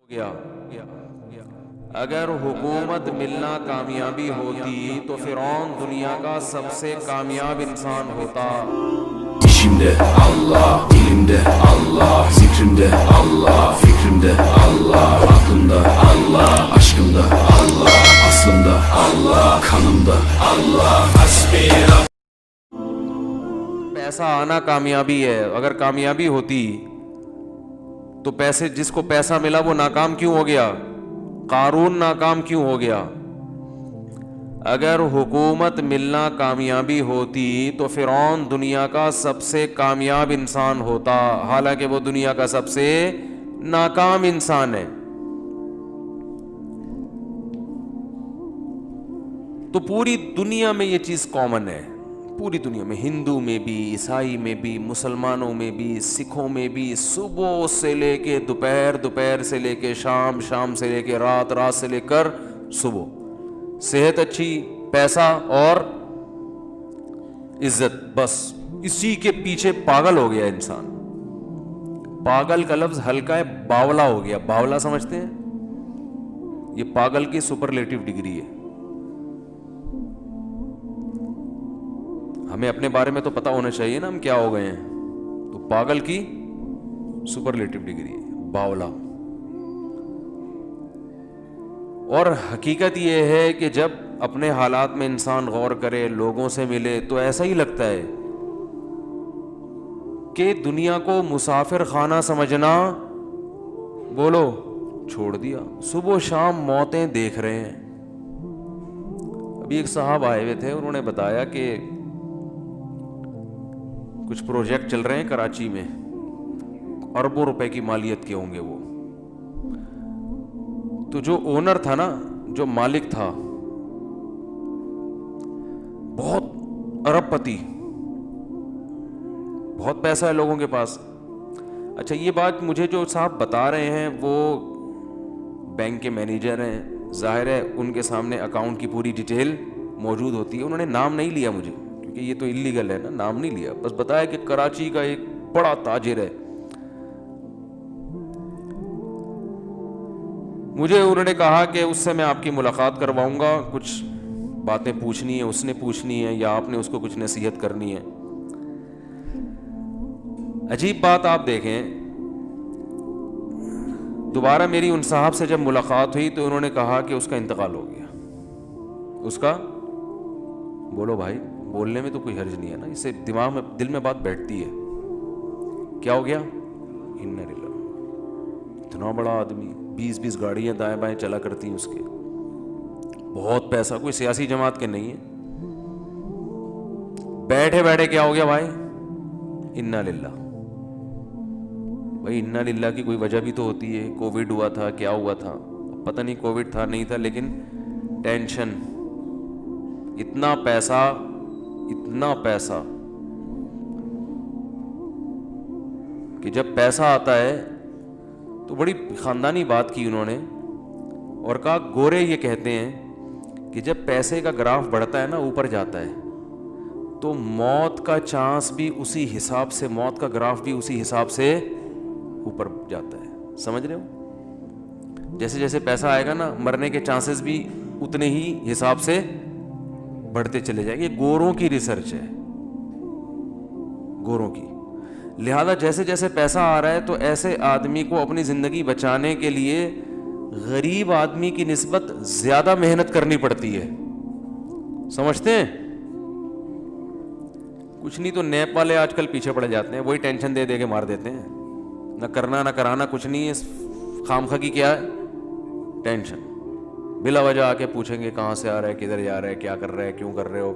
گیا اگر حکومت ملنا کامیابی ہوتی تو فرعون دنیا کا سب سے کامیاب انسان ہوتا. İşimde Allah, dilimde Allah, zikrimde Allah, fikrimde Allah, aklımda Allah, aşkımda Allah, aslımda Allah, kanımda Allah, hasbi Rabb. پیسہ آنا کامیابی ہے. اگر کامیابی ہوتی تو پیسے جس کو پیسہ ملا وہ ناکام کیوں ہو گیا؟ قارون ناکام کیوں ہو گیا؟ اگر حکومت ملنا کامیابی ہوتی تو فرعون دنیا کا سب سے کامیاب انسان ہوتا، حالانکہ وہ دنیا کا سب سے ناکام انسان ہے. تو پوری دنیا میں یہ چیز کامن ہے، پوری دنیا میں، ہندو میں بھی، عیسائی میں بھی، مسلمانوں میں بھی، سکھوں میں بھی. صبح سے لے کے دوپہر، دوپہر سے لے کے شام، شام سے لے کے رات، رات سے لے کر صبح. صحت اچھی، پیسہ اور عزت، بس اسی کے پیچھے پاگل ہو گیا انسان. پاگل کا لفظ ہلکا ہے، باولا ہو گیا. باولا سمجھتے ہیں؟ یہ پاگل کی سپرلیٹو ڈگری ہے. ہمیں اپنے بارے میں تو پتہ ہونا چاہیے نا ہم کیا ہو گئے ہیں. تو پاگل کی سپرلیٹو ڈگری ہے باولا. اور حقیقت یہ ہے کہ جب اپنے حالات میں انسان غور کرے، لوگوں سے ملے، تو ایسا ہی لگتا ہے کہ دنیا کو مسافر خانہ سمجھنا، بولو، چھوڑ دیا. صبح شام موتیں دیکھ رہے ہیں. ابھی ایک صاحب آئے ہوئے تھے، انہوں نے بتایا کہ کچھ پروجیکٹ چل رہے ہیں کراچی میں، اربوں روپے کی مالیت کے ہوں گے وہ. تو جو اونر تھا نا، جو مالک تھا، بہت ارب پتی، بہت پیسہ ہے لوگوں کے پاس. اچھا، یہ بات مجھے جو صاحب بتا رہے ہیں وہ بینک کے مینیجر ہیں، ظاہر ہے ان کے سامنے اکاؤنٹ کی پوری ڈیٹیل موجود ہوتی ہے. انہوں نے نام نہیں لیا مجھے، کیونکہ یہ تو انلیگل ہے نا، نام نہیں لیا. بس بتایا کہ کراچی کا ایک بڑا تاجر ہے. مجھے انہوں نے کہا کہ اس سے میں آپ کی ملاقات کرواؤں گا، کچھ باتیں پوچھنی ہیں، اس نے پوچھنی ہے یا آپ نے اس کو کچھ نصیحت کرنی ہے. عجیب بات آپ دیکھیں، دوبارہ میری ان صاحب سے جب ملاقات ہوئی تو انہوں نے کہا کہ اس کا انتقال ہو گیا. اس کا، بولو بھائی، بولنے میں تو کوئی حرج نہیں ہے نا، اس سے دماغ میں، دل میں بات بیٹھتی ہے. کیا ہو گیا؟ انا للہ. اتنا بڑا آدمی، 20 گاڑیاں دائیں بائیں چلا کرتی ہیں اس کے، بہت پیسہ، کوئی سیاسی جماعت کے نہیں ہے. بیٹھے بیٹھے کیا ہو گیا بھائی؟ انا للہ. بھائی انا للہ کی کوئی وجہ بھی تو ہوتی ہے. کووڈ ہوا تھا، کیا ہوا تھا، پتہ نہیں کووڈ تھا نہیں تھا، لیکن ٹینشن، اتنا پیسہ، اتنا پیسہ کہ جب پیسہ آتا ہے تو بڑی خاندانی بات کی انہوں نے، اور کہا گورے یہ کہتے ہیں کہ جب پیسے کا گراف بڑھتا ہے نا، اوپر جاتا ہے، تو موت کا چانس بھی اسی حساب سے، موت کا گراف بھی اسی حساب سے اوپر جاتا ہے. سمجھ رہے ہو؟ جیسے جیسے پیسہ آئے گا نا، مرنے کے چانسز بھی اتنے ہی حساب سے بڑھتے چلے جائیں گے. یہ گوروں کی ریسرچ ہے، گوروں کی. لہذا جیسے جیسے پیسہ آ رہا ہے تو ایسے آدمی کو اپنی زندگی بچانے کے لیے غریب آدمی کی نسبت زیادہ محنت کرنی پڑتی ہے. سمجھتے ہیں؟ کچھ نہیں تو نیپ والے آج کل پیچھے پڑ جاتے ہیں، وہی ٹینشن دے دے کے مار دیتے ہیں. نہ کرنا نہ کرانا کچھ نہیں ہے، خامخواہ کی کیا ہے ٹینشن. بلا وجہ آ کے پوچھیں گے کہاں سے آ رہا ہے، کدھر جا رہا ہے، کیا کر رہا ہے، کیوں کر رہے ہو،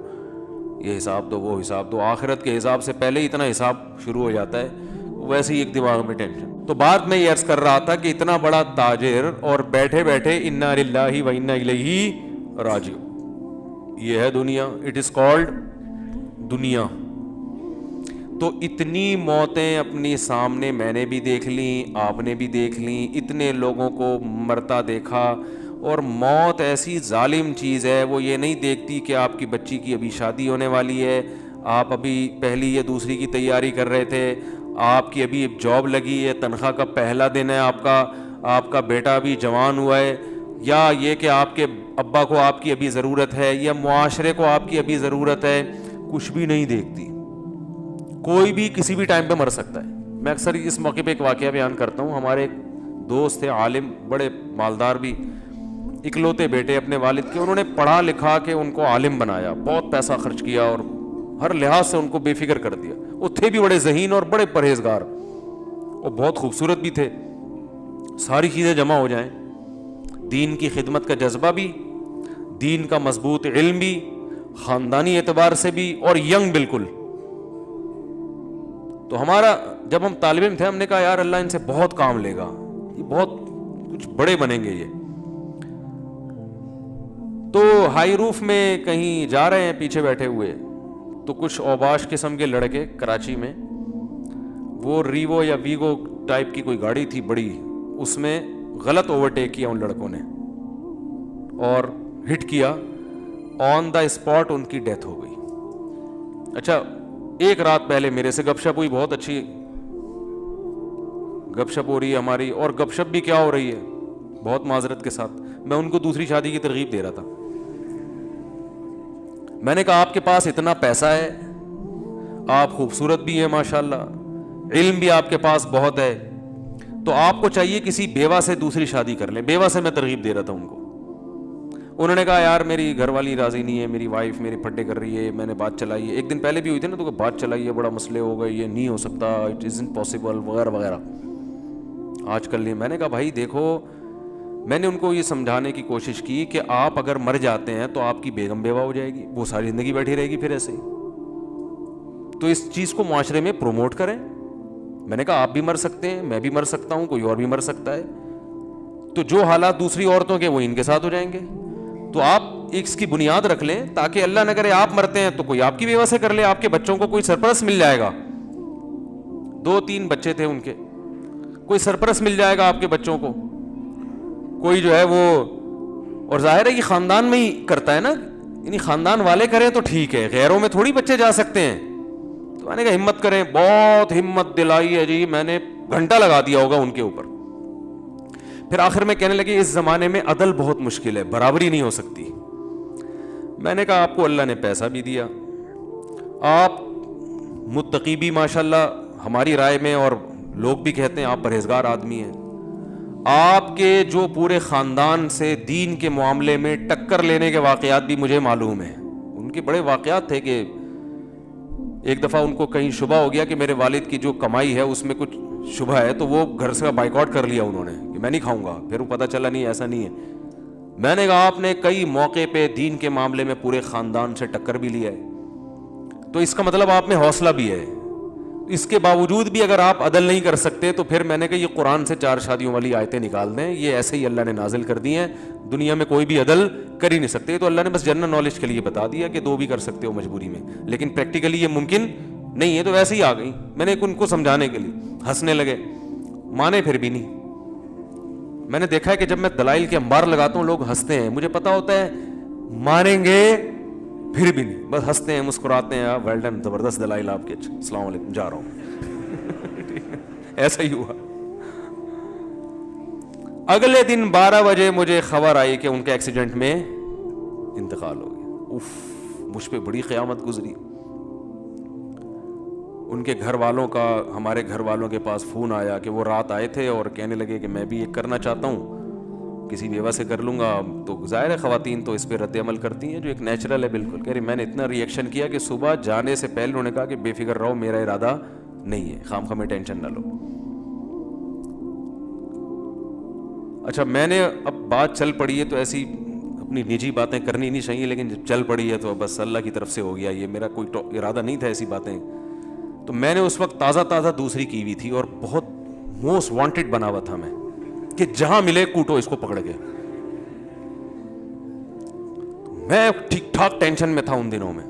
یہ حساب دو، وہ حساب دو. آخرت کے حساب سے پہلے ہی اتنا حساب شروع ہو جاتا ہے، ویسے ہی ایک دماغ میں ٹینشن. تو بات میں یہ عرض کر رہا تھا کہ اتنا بڑا تاجر اور بیٹھے بیٹھے انا للہ و انا الیہ راجعون. یہ ہے دنیا، اٹ از کالڈ دنیا. تو اتنی موتیں اپنی سامنے میں نے بھی دیکھ لیں، آپ نے بھی دیکھ لیں، اتنے لوگوں کو مرتا دیکھا. اور موت ایسی ظالم چیز ہے، وہ یہ نہیں دیکھتی کہ آپ کی بچی کی ابھی شادی ہونے والی ہے، آپ ابھی پہلی یا دوسری کی تیاری کر رہے تھے، آپ کی ابھی جاب لگی ہے، تنخواہ کا پہلا دن ہے آپ کا، آپ کا بیٹا ابھی جوان ہوا ہے، یا یہ کہ آپ کے ابا کو آپ کی ابھی ضرورت ہے، یا معاشرے کو آپ کی ابھی ضرورت ہے، کچھ بھی نہیں دیکھتی. کوئی بھی کسی بھی ٹائم پہ مر سکتا ہے. میں اکثر اس موقع پہ ایک واقعہ بیان کرتا ہوں. ہمارے ایک دوست تھے عالم، بڑے مالدار بھی، اکلوتے بیٹے اپنے والد کے. انہوں نے پڑھا لکھا کے ان کو عالم بنایا، بہت پیسہ خرچ کیا اور ہر لحاظ سے ان کو بے فکر کر دیا. وہ تھے بھی بڑے ذہین اور بڑے پرہیزگار، اور بہت خوبصورت بھی تھے. ساری چیزیں جمع ہو جائیں، دین کی خدمت کا جذبہ بھی، دین کا مضبوط علم بھی، خاندانی اعتبار سے بھی، اور ینگ بالکل. تو ہمارا جب ہم طالب علم تھے، ہم نے کہا یار اللہ ان سے بہت کام لے گا، یہ بہت کچھ بڑے بنیں گے یہ. تو ہائی روف میں کہیں جا رہے ہیں پیچھے بیٹھے ہوئے، تو کچھ اوباش قسم کے لڑکے کراچی میں، وہ ریوو یا ویگو ٹائپ کی کوئی گاڑی تھی بڑی، اس میں غلط اوورٹیک کیا ان لڑکوں نے اور ہٹ کیا. آن دا اسپاٹ ان کی ڈیتھ ہو گئی. اچھا ایک رات پہلے میرے سے گپ شپ ہوئی، بہت اچھی گپ شپ ہو رہی ہے ہماری، اور گپ شپ بھی کیا ہو رہی ہے بہت معذرت کے ساتھ، میں ان کو دوسری شادی کی ترغیب دے رہا تھا. میں نے کہا آپ کے پاس اتنا پیسہ ہے، آپ خوبصورت بھی ہیں ماشاءاللہ، علم بھی آپ کے پاس بہت ہے، تو آپ کو چاہیے کسی بیوہ سے دوسری شادی کر لیں. بیوہ سے میں ترغیب دے رہا تھا ان کو. انہوں نے کہا یار میری گھر والی راضی نہیں ہے، میری وائف میری پھٹے کر رہی ہے. میں نے بات چلائی ہے، ایک دن پہلے بھی ہوئی تھی نا، تو بات چلائی ہے، بڑا مسئلے ہو گئے، یہ نہیں ہو سکتا، اٹ ازنٹ پاسبل وغیرہ وغیرہ. آج کل نہیں. میں نے کہا بھائی دیکھو، میں نے ان کو یہ سمجھانے کی کوشش کی کہ آپ اگر مر جاتے ہیں تو آپ کی بیگم بیوہ ہو جائے گی، وہ ساری زندگی بیٹھی رہے گی پھر ایسے ہی. تو اس چیز کو معاشرے میں پروموٹ کریں. میں نے کہا آپ بھی مر سکتے ہیں، میں بھی مر سکتا ہوں، کوئی اور بھی مر سکتا ہے، تو جو حالات دوسری عورتوں کے وہ ان کے ساتھ ہو جائیں گے. تو آپ اس کی بنیاد رکھ لیں تاکہ اللہ نہ کرے آپ مرتے ہیں تو کوئی آپ کی بیوہ سے کر لے، آپ کے بچوں کو کوئی سرپرست مل جائے گا. 2-3 بچے تھے ان کے، کوئی سرپرست مل جائے گا آپ کے بچوں کو، کوئی جو ہے وہ. اور ظاہر ہے کہ خاندان میں ہی کرتا ہے نا، یعنی خاندان والے کریں تو ٹھیک ہے، غیروں میں تھوڑی بچے جا سکتے ہیں. تو میں نے کہا ہمت کریں. بہت ہمت دلائی ہے جی، میں نے گھنٹہ لگا دیا ہوگا ان کے اوپر. پھر آخر میں کہنے لگے اس زمانے میں عدل بہت مشکل ہے، برابری نہیں ہو سکتی. میں نے کہا آپ کو اللہ نے پیسہ بھی دیا، آپ متقی بھی ماشاءاللہ ہماری رائے میں، اور لوگ بھی کہتے ہیں آپ پرہیزگار آدمی ہیں. آپ کے جو پورے خاندان سے دین کے معاملے میں ٹکر لینے کے واقعات بھی مجھے معلوم ہیں. ان کے بڑے واقعات تھے کہ ایک دفعہ ان کو کہیں شبہ ہو گیا کہ میرے والد کی جو کمائی ہے اس میں کچھ شبہ ہے، تو وہ گھر سے بائیکاٹ کر لیا انہوں نے کہ میں نہیں کھاؤں گا. پھر وہ پتہ چلا نہیں ایسا نہیں ہے. میں نے کہا آپ نے کئی موقع پہ دین کے معاملے میں پورے خاندان سے ٹکر بھی لیا ہے، تو اس کا مطلب آپ میں حوصلہ بھی ہے. اس کے باوجود بھی اگر آپ عدل نہیں کر سکتے تو پھر میں نے کہا یہ قرآن سے 4 شادیوں والی آیتیں نکال دیں، یہ ایسے ہی اللہ نے نازل کر دی ہیں، دنیا میں کوئی بھی عدل کر ہی نہیں سکتے. تو اللہ نے بس جنرل نالج کے لیے بتا دیا کہ 2 بھی کر سکتے ہو مجبوری میں، لیکن پریکٹیکلی یہ ممکن نہیں ہے. تو ویسے ہی آ گئی. میں نے ان کو سمجھانے کے لیے، ہنسنے لگے، مانے پھر بھی نہیں. میں نے دیکھا ہے کہ جب میں دلائل کے انبار لگاتا ہوں لوگ ہنستے ہیں، مجھے پتا ہوتا ہے مانیں گے پھر بھی نہیں، بس ہنستے ہیں مسکراتے ہیں. ویل ڈن، زبردست دلائل آپ کے، السلام علیکم، جا رہا ہوں. ایسا ہی ہوا. اگلے دن 12 بجے مجھے خبر آئی کہ ان کے ایکسیڈنٹ میں انتقال ہو گیا. اف، مجھ پہ بڑی قیامت گزری. ان کے گھر والوں کا، ہمارے گھر والوں کے پاس فون آیا کہ وہ رات آئے تھے اور کہنے لگے کہ میں بھی ایک کرنا چاہتا ہوں، کسی بیوہ سے کر لوں گا. تو ظاہر ہے خواتین تو اس پہ رد عمل کرتی ہیں جو ایک نیچرل ہے بالکل. کہہ رہی میں نے اتنا ریئیکشن کیا کہ صبح جانے سے پہلے انہوں نے کہا کہ بے فکر رہو، میرا ارادہ نہیں ہے، خام خواہ میں ٹینشن نہ لو. اچھا میں نے اب بات چل پڑی ہے تو ایسی اپنی نجی باتیں کرنی نہیں چاہیے، لیکن جب چل پڑی ہے تو بس اللہ کی طرف سے ہو گیا. یہ میرا کوئی ارادہ نہیں تھا ایسی باتیں. تو میں نے اس وقت تازہ دوسری کی ہوئی تھی اور بہت موسٹ وانٹڈ بنا ہوا تھا میں کہ جہاں ملے کوٹو اس کو پکڑ کے. میں ٹھیک ٹھاک ٹینشن میں تھا ان دنوں میں.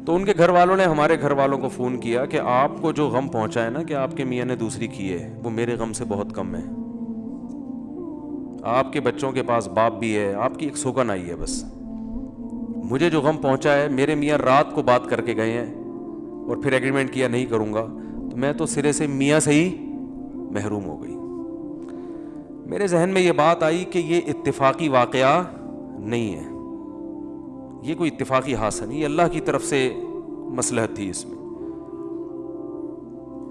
تو ان کے گھر والوں نے ہمارے گھر والوں کو فون کیا کہ آپ کو جو غم پہنچا ہے نا کہ آپ کے میاں نے دوسری کی ہے، وہ میرے غم سے بہت کم ہے. آپ کے بچوں کے پاس باپ بھی ہے، آپ کی ایک سوگن آئی ہے. بس مجھے جو غم پہنچا ہے، میرے میاں رات کو بات کر کے گئے ہیں اور پھر ایگریمنٹ کیا نہیں کروں گا، تو میں تو سرے سے میاں سے ہی محروم ہو گئی. میرے ذہن میں یہ بات آئی کہ یہ اتفاقی واقعہ نہیں ہے, یہ کوئی اتفاقی حادثہ نہیں, یہ اللہ کی طرف سے مصلحت تھی اس میں,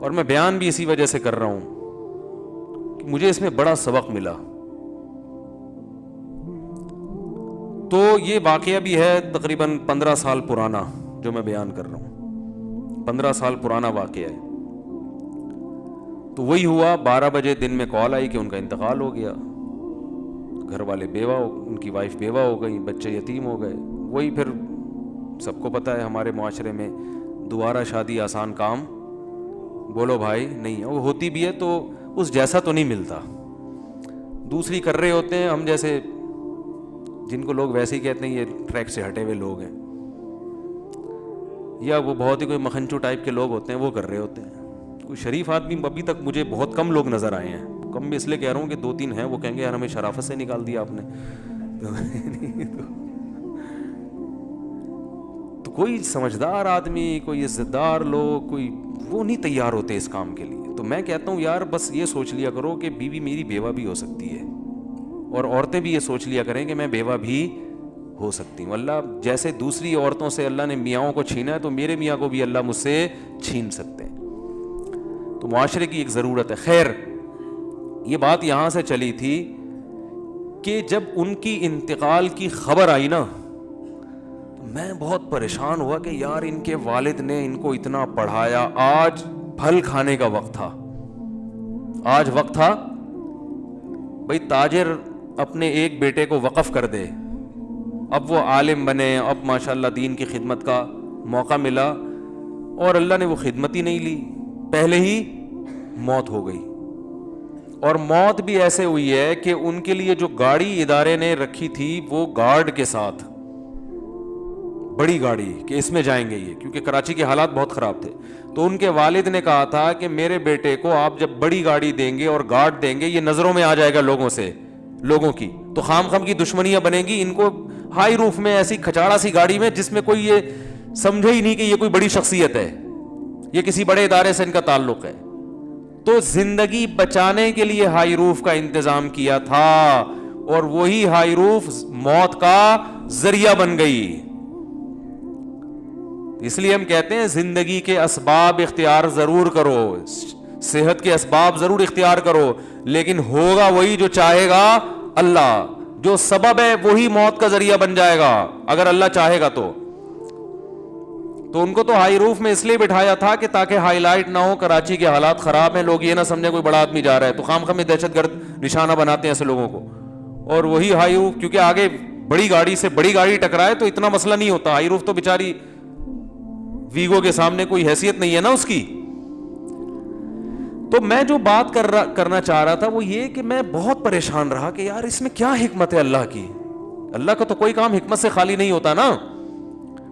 اور میں بیان بھی اسی وجہ سے کر رہا ہوں کہ مجھے اس میں بڑا سبق ملا. تو یہ واقعہ بھی ہے تقریباً 15 سال پرانا جو میں بیان کر رہا ہوں, 15 سال پرانا واقعہ ہے. تو وہی ہوا, 12 بجے دن میں کال آئی کہ ان کا انتقال ہو گیا. گھر والے ان کی وائف بیوہ ہو گئی, بچے یتیم ہو گئے. وہی پھر سب کو پتہ ہے ہمارے معاشرے میں دوبارہ شادی آسان کام بولو بھائی نہیں ہے, وہ ہوتی بھی ہے تو اس جیسا تو نہیں ملتا. دوسری کر رہے ہوتے ہیں, ہم جیسے جن کو لوگ ویسے ہی کہتے ہیں یہ ٹریک سے ہٹے ہوئے لوگ ہیں, یا وہ بہت ہی کوئی مکھنچو ٹائپ کے لوگ ہوتے ہیں وہ کر رہے ہوتے ہیں. کوئی شریف آدمی ابھی تک مجھے بہت کم لوگ نظر آئے ہیں, کم بھی اس لیے کہہ رہا ہوں کہ 2-3 ہیں وہ کہیں گے یار ہمیں شرافت سے نکال دیا آپ نے. تو کوئی سمجھدار آدمی, کوئی عزت دار لوگ, کوئی وہ نہیں تیار ہوتے اس کام کے لیے. تو میں کہتا ہوں یار بس یہ سوچ لیا کرو کہ بیوی میری بیوہ بھی ہو سکتی ہے, اور عورتیں بھی یہ سوچ لیا کریں کہ میں بیوہ بھی ہو سکتی ہوں. اللہ جیسے دوسری عورتوں سے اللہ نے میاں کو چھینا ہے تو میرے میاں کو بھی اللہ مجھ سے چھین سکتے ہیں. تو معاشرے کی ایک ضرورت ہے. خیر یہ بات یہاں سے چلی تھی کہ جب ان کی انتقال کی خبر آئی نا تو میں بہت پریشان ہوا کہ یار ان کے والد نے ان کو اتنا پڑھایا, آج پھل کھانے کا وقت تھا, آج وقت تھا بھائی تاجر اپنے ایک بیٹے کو وقف کر دے, اب وہ عالم بنے, اب ماشاءاللہ دین کی خدمت کا موقع ملا, اور اللہ نے وہ خدمت ہی نہیں لی, پہلے ہی موت ہو گئی. اور موت بھی ایسے ہوئی ہے کہ ان کے لیے جو گاڑی ادارے نے رکھی تھی وہ گارڈ کے ساتھ, بڑی گاڑی کہ اس میں جائیں گے یہ, کیونکہ کراچی کے حالات بہت خراب تھے. تو ان کے والد نے کہا تھا کہ میرے بیٹے کو آپ جب بڑی گاڑی دیں گے اور گارڈ دیں گے, یہ نظروں میں آ جائے گا لوگوں کی, تو خام کی دشمنیاں بنیں گی. ان کو ہائی روف میں ایسی کھچاڑا سی گاڑی میں جس میں کوئی یہ سمجھے ہی نہیں کہ یہ کوئی بڑی شخصیت ہے, یہ کسی بڑے ادارے سے ان کا تعلق ہے. تو زندگی بچانے کے لیے ہائی روف کا انتظام کیا تھا, اور وہی ہائی روف موت کا ذریعہ بن گئی. اس لیے ہم کہتے ہیں زندگی کے اسباب اختیار ضرور کرو, صحت کے اسباب ضرور اختیار کرو, لیکن ہوگا وہی جو چاہے گا اللہ. جو سبب ہے وہی موت کا ذریعہ بن جائے گا اگر اللہ چاہے گا. تو ان کو تو ہائی روف میں اس لیے بٹھایا تھا کہ تاکہ ہائی لائٹ نہ ہو, کراچی کے حالات خراب ہیں, لوگ یہ نہ سمجھیں کوئی بڑا آدمی جا رہا ہے, تو خام میں دہشت گرد نشانہ بناتے ہیں ایسے لوگوں کو. اور وہی ہائی روف, کیونکہ آگے بڑی گاڑی سے بڑی گاڑی ٹکرائے تو اتنا مسئلہ نہیں ہوتا. ہائی روف تو بیچاری ویگو کے سامنے کوئی حیثیت نہیں ہے نا اس کی. تو میں جو بات کرنا چاہ رہا تھا وہ یہ کہ میں بہت پریشان رہا کہ یار اس میں کیا حکمت ہے اللہ کی. اللہ کا تو کوئی کام حکمت سے خالی نہیں ہوتا نا.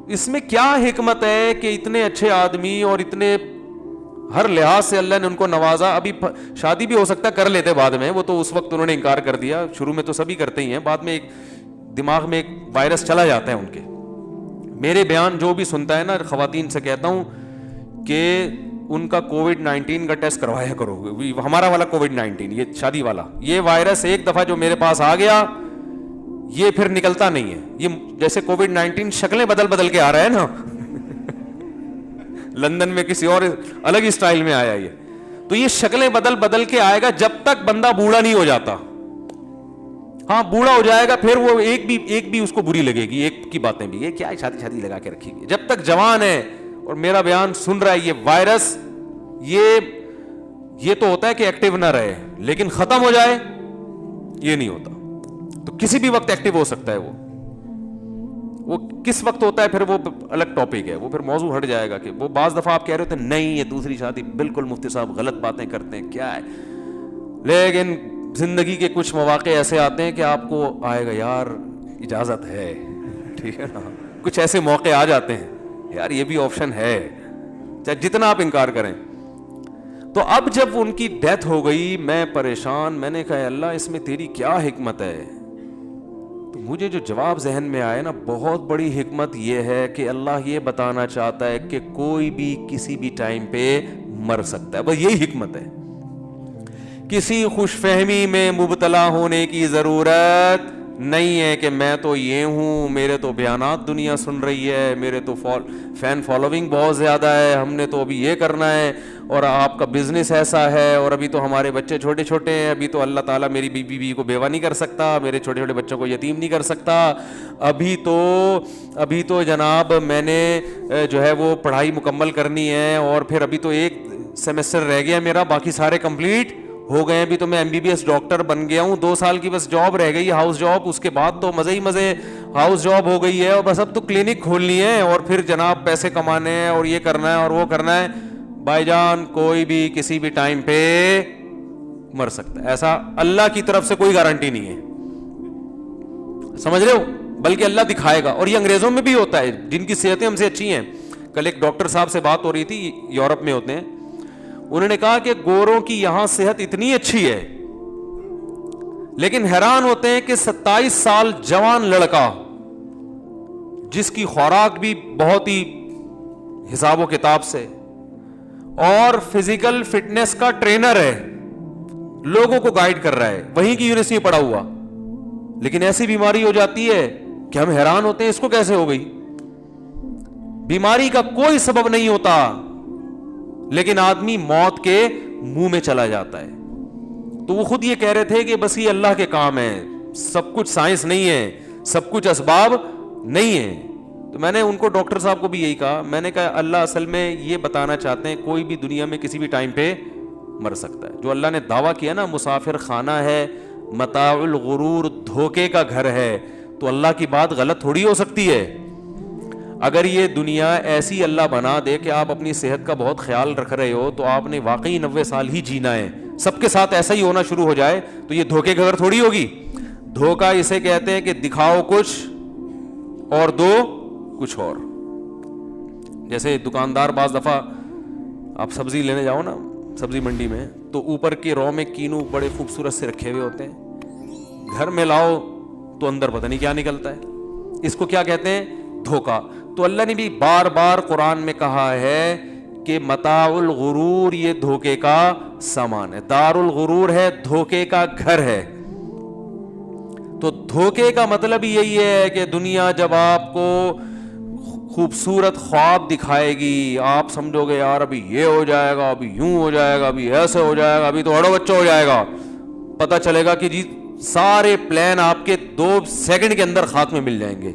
اس میں کیا حکمت ہے کہ اتنے اچھے آدمی اور اتنے ہر لحاظ سے اللہ نے ان کو نوازا. ابھی شادی بھی ہو سکتا ہے کر لیتے بعد میں, وہ تو اس وقت انہوں نے انکار کر دیا. شروع میں تو سبھی کرتے ہی ہیں, بعد میں ایک دماغ میں ایک وائرس چلا جاتا ہے ان کے. میرے بیان جو بھی سنتا ہے نا, خواتین سے کہتا ہوں کہ ان کا کووڈ-19 کا ٹیسٹ کروایا کرو. ہمارا والا کووڈ-19, یہ شادی والا, یہ وائرس ایک دفعہ جو میرے پاس آ گیا یہ پھر نکلتا نہیں ہے. یہ جیسے کووڈ-19 شکلیں بدل کے آ رہا ہے نا, لندن میں کسی اور الگ ہی سٹائل میں آیا یہ, تو یہ شکلیں بدل کے آئے گا جب تک بندہ بوڑھا نہیں ہو جاتا. ہاں بوڑھا ہو جائے گا پھر وہ ایک بھی اس کو بری لگے گی, ایک کی باتیں بھی, یہ کیا شادی لگا کے رکھی گئی. جب تک جوان ہے اور میرا بیان سن رہا ہے, یہ وائرس یہ تو ہوتا ہے کہ ایکٹیو نہ رہے, لیکن ختم ہو جائے یہ نہیں ہوتا. تو کسی بھی وقت ایکٹیو ہو سکتا ہے. وہ کس وقت ہوتا ہے پھر وہ الگ ٹاپک ہے, وہ پھر موضوع ہٹ جائے گا. کہ وہ بعض دفعہ آپ کہہ رہے ہوتے ہیں نہیں یہ دوسری شادی, بالکل مفتی صاحب غلط باتیں کرتے ہیں, کیا ہے, لیکن زندگی کے کچھ مواقع ایسے آتے ہیں کہ آپ کو آئے گا یار اجازت ہے, ٹھیک ہے نا. کچھ ایسے موقع آ جاتے ہیں یار یہ بھی آپشن ہے, چاہے جتنا آپ انکار کریں. تو اب جب ان کی ڈیتھ ہو گئی میں پریشان, میں نے کہا اللہ اس میں تیری کیا حکمت ہے. تو مجھے جو جواب ذہن میں آیا نا, بہت بڑی حکمت یہ ہے کہ اللہ یہ بتانا چاہتا ہے کہ کوئی بھی کسی بھی ٹائم پہ مر سکتا ہے. بس یہی حکمت ہے کسی خوش فہمی میں مبتلا ہونے کی ضرورت نہیں ہے کہ میں تو یہ ہوں, میرے تو بیانات دنیا سن رہی ہے, میرے تو فین فالوونگ بہت زیادہ ہے, ہم نے تو ابھی یہ کرنا ہے, اور آپ کا بزنس ایسا ہے, اور ابھی تو ہمارے بچے چھوٹے چھوٹے ہیں, ابھی تو اللہ تعالیٰ میری بیوی کو بیوہ نہیں کر سکتا, میرے چھوٹے چھوٹے بچوں کو یتیم نہیں کر سکتا, ابھی تو جناب میں نے جو ہے وہ پڑھائی مکمل کرنی ہے, اور پھر ابھی تو ایک سیمسٹر رہ گیا میرا, باقی سارے کمپلیٹ ہو گئے, ابھی تو میں MBBS ڈاکٹر بن گیا ہوں, 2 سال کی بس جاب رہ گئی, ہاؤس جاب, اس کے بعد تو مزے ہی مزے ہاؤس جاب ہو گئی ہے, اور بس اب تو کلینک کھولنی ہے, اور پھر جناب پیسے کمانے ہیں, اور یہ کرنا ہے اور وہ کرنا ہے. بھائی جان کوئی بھی کسی بھی ٹائم پہ مر سکتا ہے, ایسا اللہ کی طرف سے کوئی گارنٹی نہیں ہے, سمجھ رہے ہو, بلکہ اللہ دکھائے گا. اور یہ انگریزوں میں بھی ہوتا ہے جن کی صحتیں ہم سے اچھی ہیں. کل ایک ڈاکٹر صاحب سے بات ہو رہی تھی, یورپ میں ہوتے ہیں, انہوں نے کہا کہ گوروں کی یہاں صحت اتنی اچھی ہے, لیکن حیران ہوتے ہیں کہ 27 سال جوان لڑکا جس کی خوراک بھی بہت ہی حساب و کتاب سے, اور فزیکل فٹنس کا ٹرینر ہے, لوگوں کو گائیڈ کر رہا ہے, وہیں کی یونیورسٹی میں پڑھا ہوا, لیکن ایسی بیماری ہو جاتی ہے کہ ہم حیران ہوتے ہیں اس کو کیسے ہو گئی. بیماری کا کوئی سبب نہیں ہوتا, لیکن آدمی موت کے منہ میں چلا جاتا ہے. تو وہ خود یہ کہہ رہے تھے کہ بس یہ اللہ کے کام ہے, سب کچھ سائنس نہیں ہے, سب کچھ اسباب نہیں ہے. تو میں نے ان کو, ڈاکٹر صاحب کو بھی یہی کہا, میں نے کہا اللہ اصل میں یہ بتانا چاہتے ہیں کوئی بھی دنیا میں کسی بھی ٹائم پہ مر سکتا ہے. جو اللہ نے دعویٰ کیا نا مسافر خانہ ہے, متاع الغرور, دھوکے کا گھر ہے, تو اللہ کی بات غلط تھوڑی ہو سکتی ہے. اگر یہ دنیا ایسی اللہ بنا دے کہ آپ اپنی صحت کا بہت خیال رکھ رہے ہو, تو آپ نے واقعی 90 سال ہی جینا ہے, سب کے ساتھ ایسا ہی ہونا شروع ہو جائے, تو یہ دھوکے کا گھر تھوڑی ہوگی. دھوکا اسے کہتے ہیں کہ دکھاؤ کچھ اور دو کچھ اور. جیسے دکاندار بعض دفعہ آپ سبزی لینے جاؤ نا سبزی منڈی میں, تو اوپر کے رو میں کینو بڑے خوبصورت سے رکھے ہوئے ہوتے ہیں, گھر میں لاؤ تو اندر پتہ نہیں کیا نکلتا ہے. اس کو کیا کہتے ہیں؟ دھوکا. تو اللہ نے بھی بار بار قرآن میں کہا ہے کہ متاع الغرور یہ دھوکے کا سامان ہے, دار الغرور ہے, دھوکے کا گھر ہے. تو دھوکے کا مطلب یہی ہے کہ دنیا جب آپ کو خوبصورت خواب دکھائے گی, آپ سمجھو گے یار ابھی یہ ہو جائے گا, ابھی یوں ہو جائے گا, ابھی ایسے ہو جائے گا, ابھی تو بڑا بچہ ہو جائے گا, پتہ چلے گا کہ جی سارے پلان آپ کے 2 سیکنڈ کے اندر خاک میں مل جائیں گے.